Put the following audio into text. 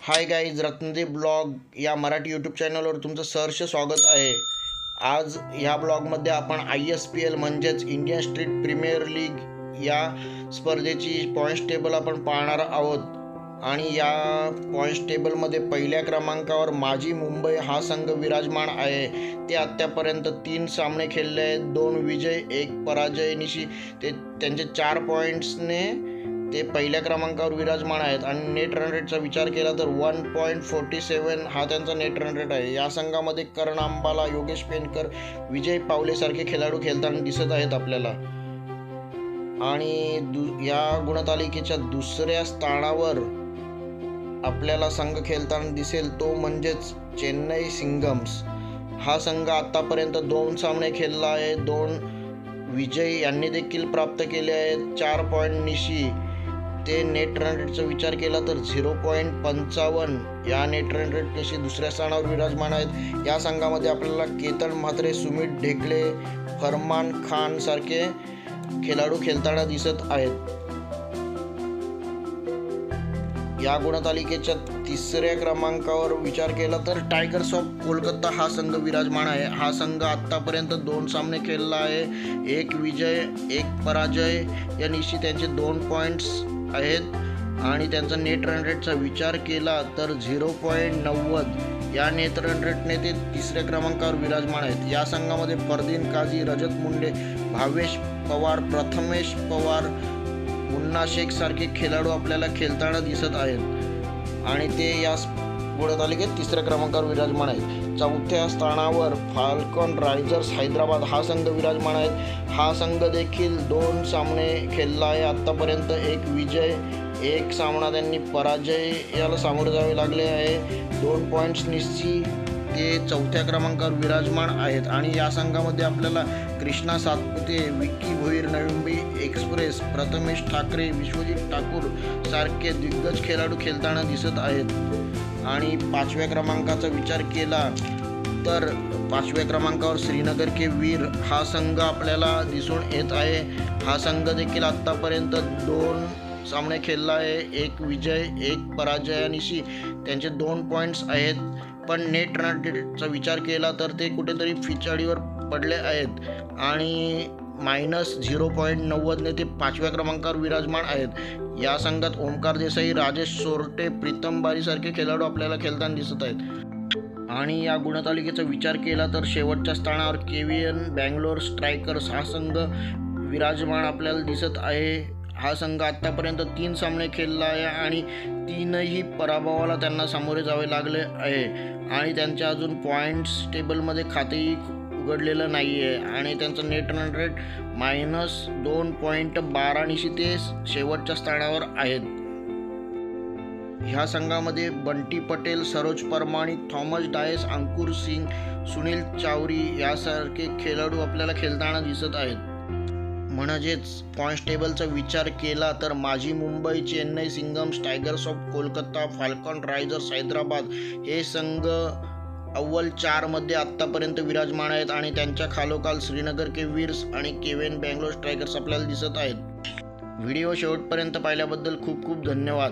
Hi guys, Ratnadeep blog या Marathi YouTube चॅनलवर तुमचं सहर्ष स्वागत आहे। आज ह्या ब्लॉगमध्ये आपण ISPL म्हणजेच इंडियन स्ट्रीट प्रीमियर लीग या स्पर्धेची पॉईंट्स टेबल आपण पाहणार आहोत। आणि या पॉईंट्स टेबलमध्ये पहिल्या क्रमांकावर माझी मुंबई हा संघ विराजमान आहे। ते आत्तापर्यंत 3 सामने खेळले आहेत, 2 विजय 1 पराजय निशी ते त्यांचे 4 पॉईंट्सने ते पहिल्या क्रमांकावर विराजमान आहेत। आणि नेट रन रेटचा विचार केला तर 1.47 हा त्यांचा नेट रन रेट आहे। या संघामध्ये करण अंबाला, योगेश पेनकर, विजय पावले सारखे खेळाडू खेळताना दिसत आहेत आपल्याला। आणि या गुणतालिकेच्या दुसऱ्या स्थानावर आपल्याला संघ खेळताना दिसेल तो म्हणजेच चेन्नई सिंघम्स। हा संघ आतापर्यंत 2 सामने खेळला आहे, 2 विजय यांनी देखील प्राप्त केले आहेत। 4 पॉईंट निशी ते नेट रन रेटचा विचार केला तर 0.55 या नेट रन रेट निशी दुसऱ्या स्थानावर विराजमान आहेत। या संघामध्ये आपल्याला केतन म्हात्रे, सुमित ढेकळे, फरमान खान सारखे खेळाडू खेळताना दिसत आहेत। या गुणतालिकेच्या तिसऱ्या क्रमांकावर विचार केला तर टायगर्स ऑफ कोलकाता हा संघ विराजमान आहे। हा संघ आतापर्यंत 2 सामने खेळला आहे, 1 विजय 1 पराजय या निशी त्यांचे 2 पॉईंट्स आहेत। आणि त्यांचा नेट रन रेटचा विचार केला तर 0.90 या नेट रन रेटने ते तिसऱ्या क्रमांकावर विराजमान आहेत। या संघामध्ये फरदीन काझी, रजत मुंडे, भावेश पवार, प्रथमेश पवार, मुन्ना शेख सारखे खेळाडू आपल्याला खेळताना दिसत आहेत आणि ते या गुणतालिकेत तिसऱ्या क्रमांकावर विराजमान आहेत। चौथ्या स्थानावर फाल्कॉन रायझर्स हैदराबाद हा संघ विराजमान आहेत। हा संघ देखील 2 सामने खेळला आहे, आत्तापर्यंत 1 विजय 1 सामना त्यांनी पराजय याला सामोरे जावे लागले आहे। 2 पॉईंट्स निशी ते चौथ्या क्रमांकावर विराजमान आहेत। आणि या संघामध्ये आपल्याला कृष्णा सातपुते, विक्की भोईर, नवी मुंबई एक्सप्रेस, प्रथमेश ठाकरे, विश्वजित ठाकूर सारखे दिग्गज खेळाडू खेळताना दिसत आहेत। आणि 5व्या क्रमांकाचा विचार केला तर 5व्या क्रमांकावर श्रीनगर के वीर हा संघ आपल्याला दिसून येत आहे। हा संघ देखील आत्तापर्यंत 2 सामने खेळला आहे, 1 विजय 1 पराजयानिशी त्यांचे 2 पॉईंट्स आहेत। पण नेट रन रेटचा विचार केला तर ते कुठेतरी पिछाडीवर पडले आहेत आणि -0.90ने ते 5व्या क्रमांकावर विराजमान आहेत। या संघात ओमकार देसाई, राजेश सोरटे, प्रीतम बारी सारखे खेळाडू आपल्याला खेळताना दिसत आहेत। आणि या गुणतालिकेचा विचार केला तर शेवटच्या स्थानावर KVN बँगलोर स्ट्रायकर्स हा संघ विराजमान आपल्याला दिसत आहे। हा संघ आत्तापर्यंत 3 सामने खेळला आहे आणि 3ही पराभवाला त्यांना सामोरे जावे लागले आहे। आणि त्यांच्या अजून पॉईंट्स टेबलमध्ये खातेही उघडलेलं नाही आहे आणि त्यांचं नेट रन रेट -2.12 निशी ते शेवटच्या स्थानावर आहेत। ह्या संघामध्ये बंटी पटेल, सरोज परमाणी, थॉमस डायस, अंकुर सिंग, सुनील चावरी यासारखे खेळाडू आपल्याला खेळताना दिसत आहेत। म्हणजेच पॉईंट्स टेबलचा विचार केला तर माझी Mumbai, Chennai Singhams, tigers of Kolkata, falcon risers Hyderabad हे संघ अव्वल 4 मध्ये आत्तापर्यंत विराजमान आहेत। आणि त्यांच्या खालोखाल श्रीनगर के वीर्स आणि KVN बँगलोर स्ट्रायकर्स आपल्याला दिसत आहेत। व्हिडिओ शेवटपर्यंत पाहिल्याबद्दल खूप खूप धन्यवाद।